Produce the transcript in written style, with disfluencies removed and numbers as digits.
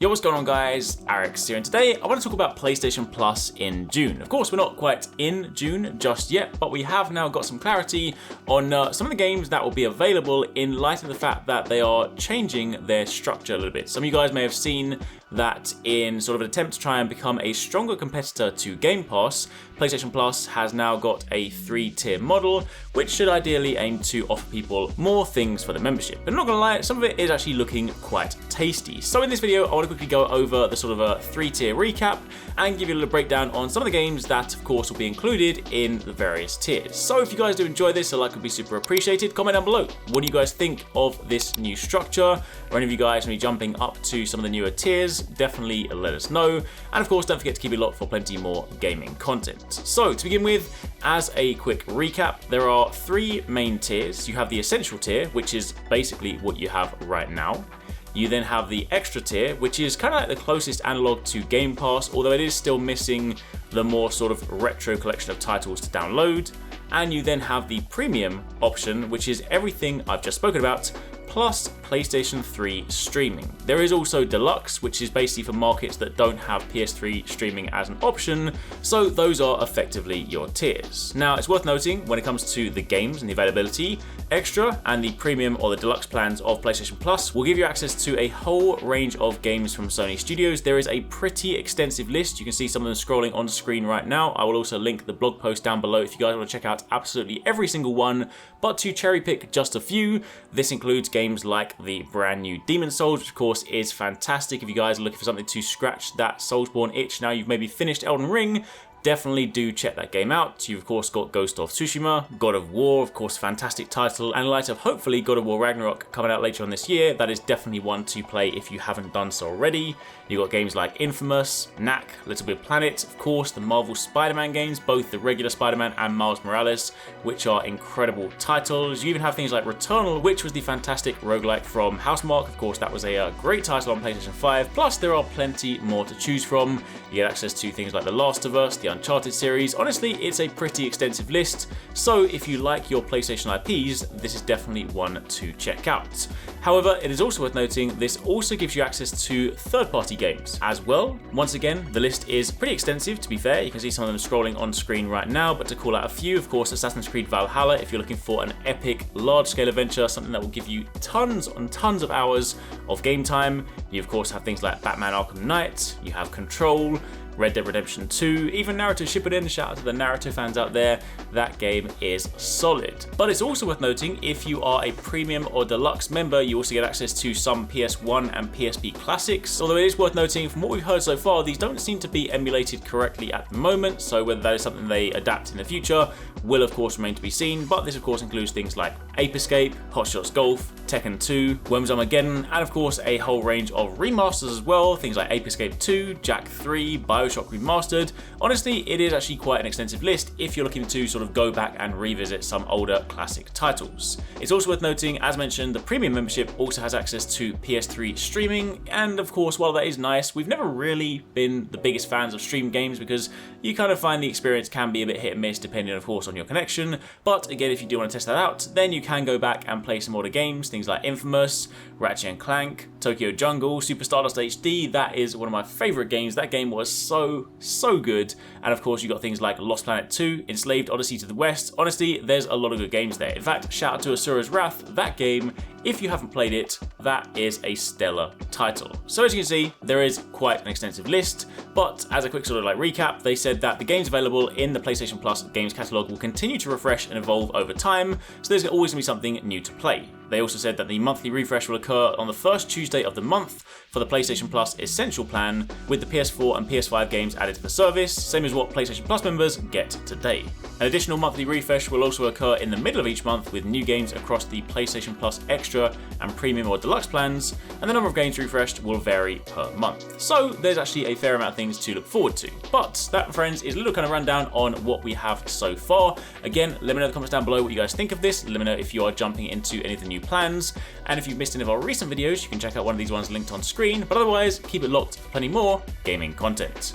Yo, what's going on guys? HyperX here, and today I want to talk about PlayStation Plus in June. Of course, we're not quite in June just yet, but we have now got some clarity on some of the games that will be available in light of the fact that they are changing their structure a little bit. Some of you guys may have seen that in sort of an attempt to try and become a stronger competitor to Game Pass, PlayStation Plus has now got a 3-tier model, which should ideally aim to offer people more things for the membership. But I'm not gonna lie, some of it is actually looking quite tasty. So in this video, I want to quickly go over the sort of a 3-tier recap and give you a little breakdown on some of the games that of course will be included in the various tiers. So if you guys do enjoy this, a like would be super appreciated. Comment down below, what do you guys think of this new structure? Or any of you guys going to be jumping up to some of the newer tiers? Definitely let us know. And of course, don't forget to keep it locked for plenty more gaming content. So to begin with, as a quick recap, there are 3 main tiers. You have the Essential tier, which is basically what you have right now. You then have the Extra tier, which is kind of like the closest analog to Game Pass, although it is still missing the more sort of retro collection of titles to download. And you then have the Premium option, which is everything I've just spoken about, plus PlayStation 3 Streaming. There is also Deluxe, which is basically for markets that don't have PS3 Streaming as an option, so those are effectively your tiers. Now, it's worth noting when it comes to the games and the availability, Extra and the Premium or the Deluxe plans of PlayStation Plus will give you access to a whole range of games from Sony Studios. There is a pretty extensive list. You can see some of them scrolling on screen right now. I will also link the blog post down below if you guys want to check out absolutely every single one, but to cherry pick just a few, this includes games like the brand new Demon's Souls, which of course is fantastic. If you guys are looking for something to scratch that Soulsborne itch now you've maybe finished Elden Ring, definitely do check that game out. You've of course got Ghost of Tsushima, God of War, of course fantastic title, and in light of hopefully God of War Ragnarok coming out later on this year, that is definitely one to play if you haven't done so already. You've got games like Infamous, Knack, Little Big Planet, of course the Marvel Spider-Man games, both the regular Spider-Man and Miles Morales, which are incredible titles. You even have things like Returnal, which was the fantastic roguelike from Housemarque. Of course that was a great title on PlayStation 5, plus there are plenty more to choose from. You get access to things like The Last of Us, the Uncharted series. Honestly, it's a pretty extensive list, so if you like your PlayStation IPs, this is definitely one to check out. However, it is also worth noting this also gives you access to third-party games as well. Once again, the list is pretty extensive, to be fair. You can see some of them scrolling on screen right now, but to call out a few, of course, Assassin's Creed Valhalla, if you're looking for an epic, large-scale adventure, something that will give you tons and tons of hours of game time. You, of course, have things like Batman Arkham Knight, you have Control, Red Dead Redemption 2, even Naruto Shippuden, shout out to the Naruto fans out there, that game is solid. But it's also worth noting, if you are a Premium or Deluxe member, you also get access to some PS1 and PSP classics, although it is worth noting, from what we've heard so far, these don't seem to be emulated correctly at the moment, so whether that is something they adapt in the future will of course remain to be seen, but this of course includes things like Ape Escape, Hot Shots Golf, Tekken 2, Worms Armageddon, and of course a whole range of remasters as well, things like Ape Escape 2, Jak 3, Bioshock Remastered. Honestly, it is actually quite an extensive list if you're looking to sort of go back and revisit some older classic titles. It's also worth noting, as mentioned, the Premium membership also has access to PS3 Streaming, and of course, while that is nice, we've never really been the biggest fans of stream games because you kind of find the experience can be a bit hit and miss depending, of course, on your connection. But again, if you do want to test that out, then you can go back and play some older games, things like Infamous, Ratchet & Clank, Tokyo Jungle, Super Stardust HD. That is one of my favorite games. That game was so good. And of course, you got things like Lost Planet 2, Enslaved Odyssey to the West. Honestly, there's a lot of good games there. In fact, shout out to Asura's Wrath. That game, if you haven't played it, that is a stellar title. So as you can see, there is quite an extensive list, but as a quick sort of like recap, they said that the games available in the PlayStation Plus games catalog will continue to refresh and evolve over time, so there's always going to be something new to play. They also said that the monthly refresh will occur on the first Tuesday of the month for the PlayStation Plus Essential plan, with the PS4 and PS5 games added to the service, same as what PlayStation Plus members get today. An additional monthly refresh will also occur in the middle of each month with new games across the PlayStation Plus Extra and Premium or Deluxe plans, and the number of games refreshed will vary per month. So there's actually a fair amount of things to look forward to. But that, friends, is a little kind of rundown on what we have so far. Again, let me know in the comments down below what you guys think of this. Let me know if you are jumping into any of the new plans, and if you've missed any of our recent videos, you can check out one of these ones linked on screen, but otherwise, keep it locked for plenty more gaming content.